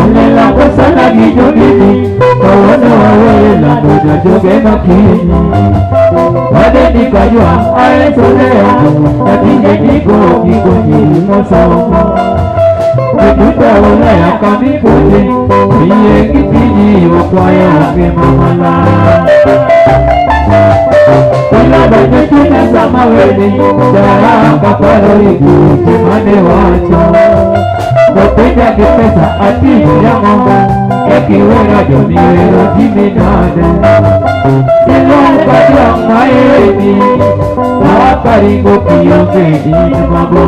Olela kusana gijogini kawono wawela noja joge makini wade nikajua aesolea natije niko nyiri mosomo Nikuta ulaya kamipuje Iye kitiji wakwayo kimamala Wala banya tuna sama weni Jara kapalo iku kimane wacho Wapenda kipesa ati ya mama Ekiwera joni wero jiminade Silo kaya maeni Nawaparingo kiyonge inumabo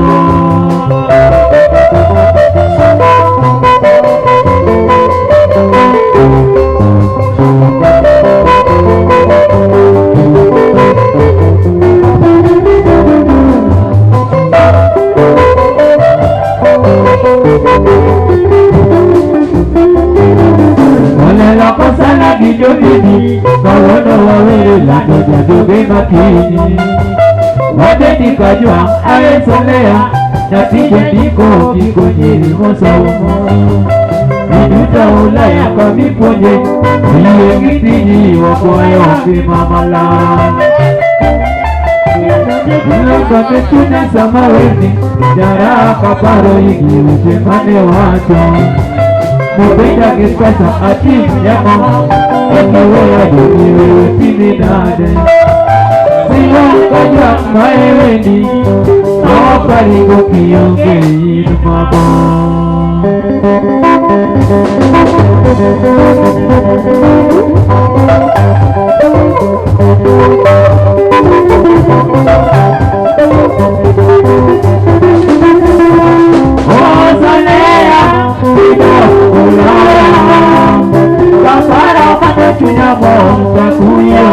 Kijogini, kawono wawela noja joge makini wade nikajua aesolea natije niko nyiri mosomo Nijuta ulaya kamiponye Iye kitiji wakwayo kimamala Nilaka metuna sama weni Jara kaparo iki utemane wacho Mupenda kipesa ati ya mama Ekiwea joniwe timinade Sila kaya maeweni Nawaparigo kiyonge inumabo Ozalea Ida ulaya Kapara kata chunya monta kuya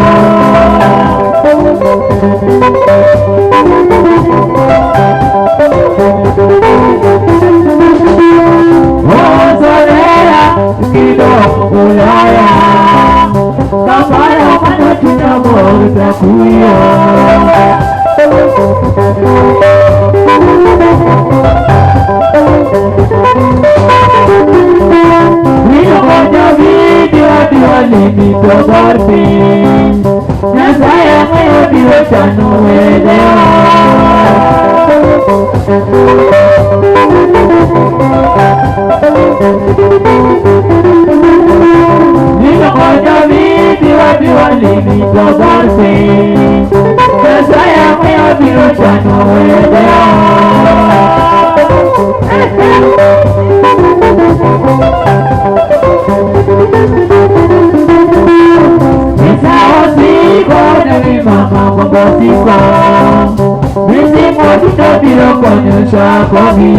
Ozalea Kido ulaya Kapara kata chunya monta kuya Limi tobarpi Nasaya ngayo biyo chano wedeo Nino konya biyo limi tobarpi Nasaya ngayo biyo chano wedeo Mama mabasiko Misi mojuta biro konyesha komi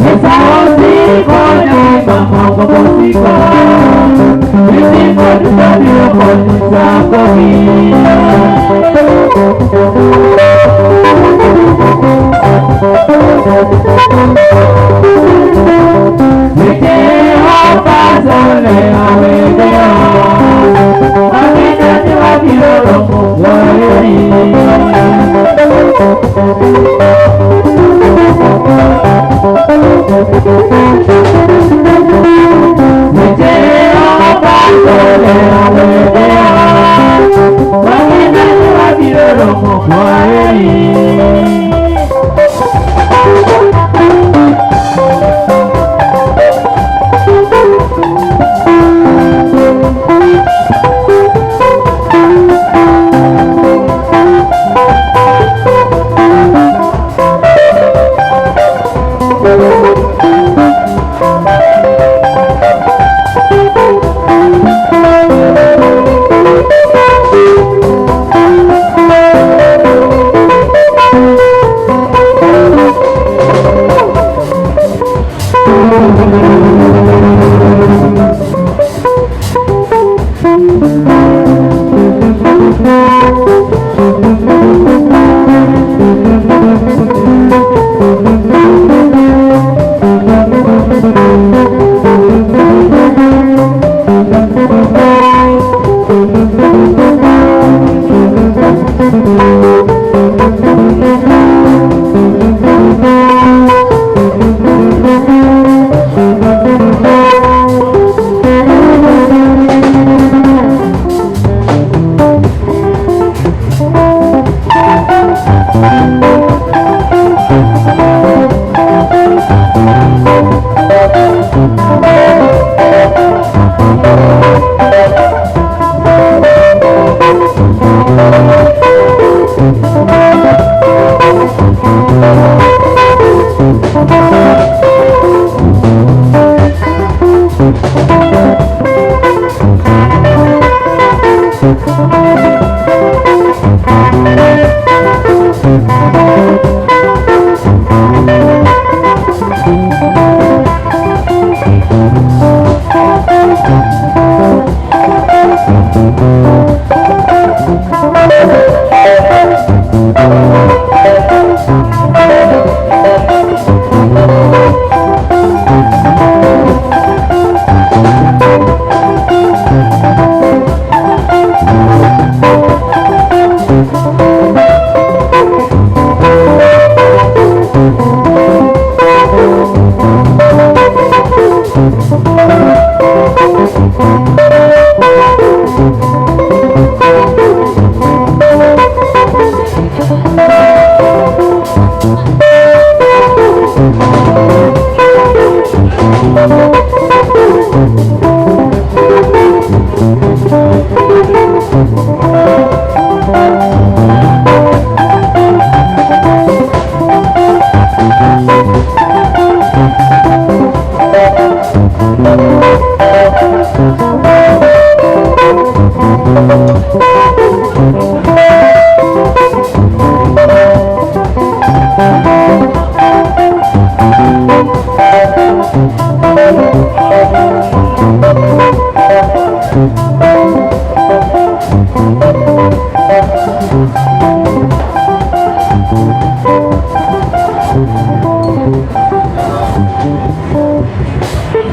Misa osiko Nami mama mabasiko Misi mojuta biro konyesha komi Why